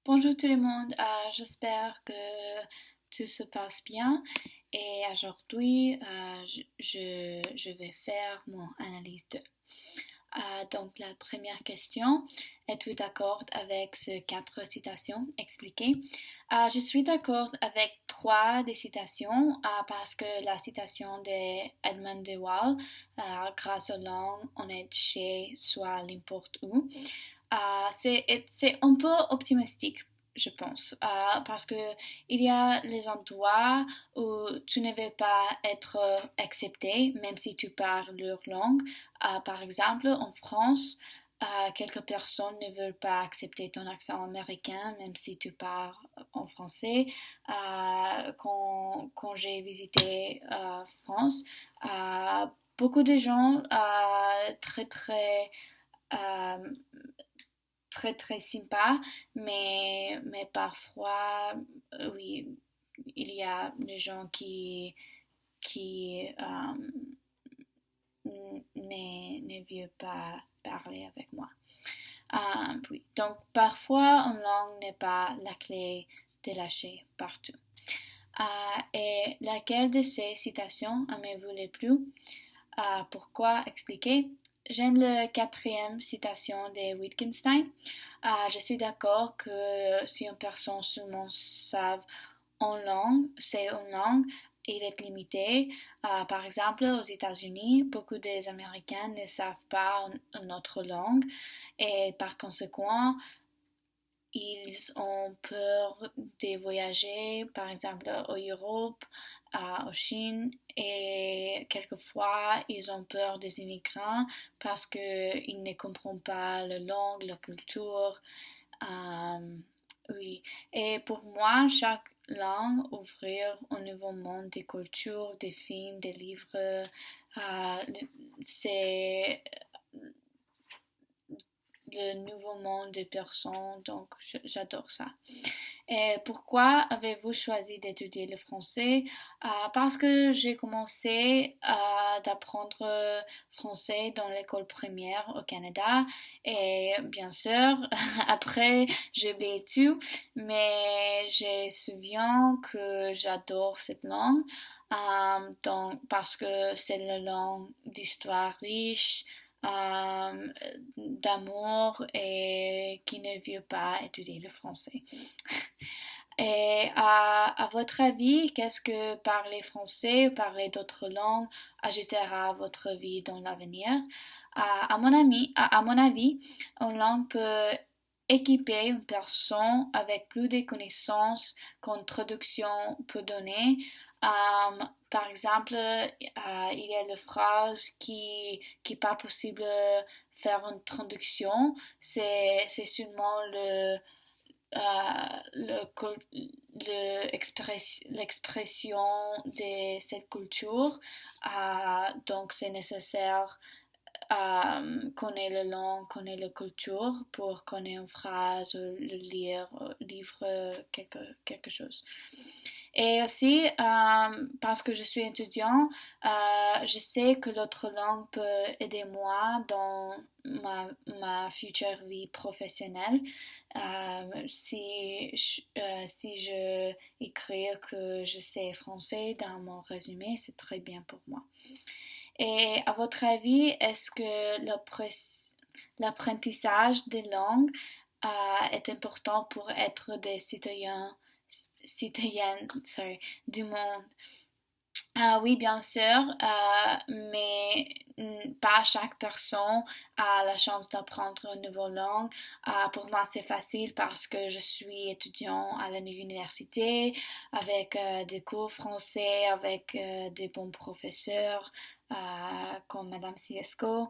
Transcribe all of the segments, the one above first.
Bonjour tout le monde, j'espère que tout se passe bien et aujourd'hui je vais faire mon analyse 2. Donc la première question, êtes-vous d'accord avec ces 4 citations expliquées? Je suis d'accord avec 3 des citations parce que la citation de Edmund de Waal, grâce aux langues, on est chez soi n'importe où. C'est un peu optimistique, je pense, parce que il y a les endroits où tu ne veux pas être accepté, même si tu parles leur langue. Par exemple, en France, quelques personnes ne veulent pas accepter ton accent américain, même si tu parles en français. Quand j'ai visité France, beaucoup de gens euh, très sympa, mais parfois, oui, il y a des gens qui ne veulent pas parler avec moi. Oui. Donc, parfois, une langue n'est pas la clé de lâcher partout. Et laquelle de ces citations aimez-vous le plus? Pourquoi expliquer? J'aime la 4e citation de Wittgenstein. Je suis d'accord que si une personne seulement savent une langue, c'est une langue, il est limité. Par exemple, aux États-Unis, beaucoup des Américains ne savent pas une autre langue et par conséquent, ils ont peur de voyager, par exemple, en Europe, en Chine, et quelquefois, ils ont peur des immigrants parce qu'ils ne comprennent pas la langue, la culture. Oui, et pour moi, chaque langue ouvrir un nouveau monde des cultures, des films, des livres, c'est le nouveau monde des personnes, donc j'adore ça. Et pourquoi avez-vous choisi d'étudier le français? Parce que j'ai commencé d'apprendre français dans l'école primaire au Canada et bien sûr, après j'ai oublié tout, mais je me souviens que j'adore cette langue. Donc, parce que c'est la langue d'histoire riche, euh, d'amour et qui ne veut pas étudier le français. Et à votre avis, qu'est-ce que parler français ou parler d'autres langues ajoutera à votre vie dans l'avenir? À mon avis, une langue peut équiper une personne avec plus de connaissances qu'une traduction peut donner. Par exemple, il y a la phrase qui n'est pas possible de faire une traduction. C'est seulement l'expression de cette culture. Donc, c'est nécessaire connaître la langue, connaître la culture pour connaître une phrase, le lire, livre quelque chose. Et aussi, parce que je suis étudiant, je sais que l'autre langue peut aider moi dans ma future vie professionnelle. Si je écris que je sais français dans mon résumé, c'est très bien pour moi. Et à votre avis, est-ce que l'apprentissage des langues est important pour être des citoyennes du monde? Oui, bien sûr, mais pas chaque personne a la chance d'apprendre une nouvelle langue. Pour moi, c'est facile parce que je suis étudiant à l'université avec des cours français, avec des bons professeurs. Comme Madame Ciesco,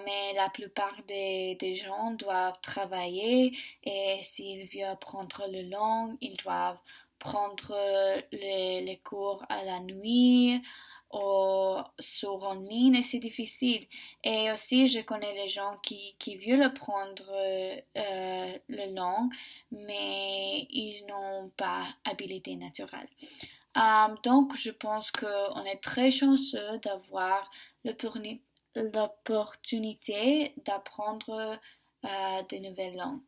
mais la plupart des gens doivent travailler et s'ils veulent apprendre la langue, ils doivent prendre les cours à la nuit ou sur en ligne et c'est difficile. Et aussi, je connais les gens qui veulent apprendre la langue, mais ils n'ont pas habilité naturelle. Donc, je pense qu'on est très chanceux d'avoir l'opportunité d'apprendre de nouvelles langues.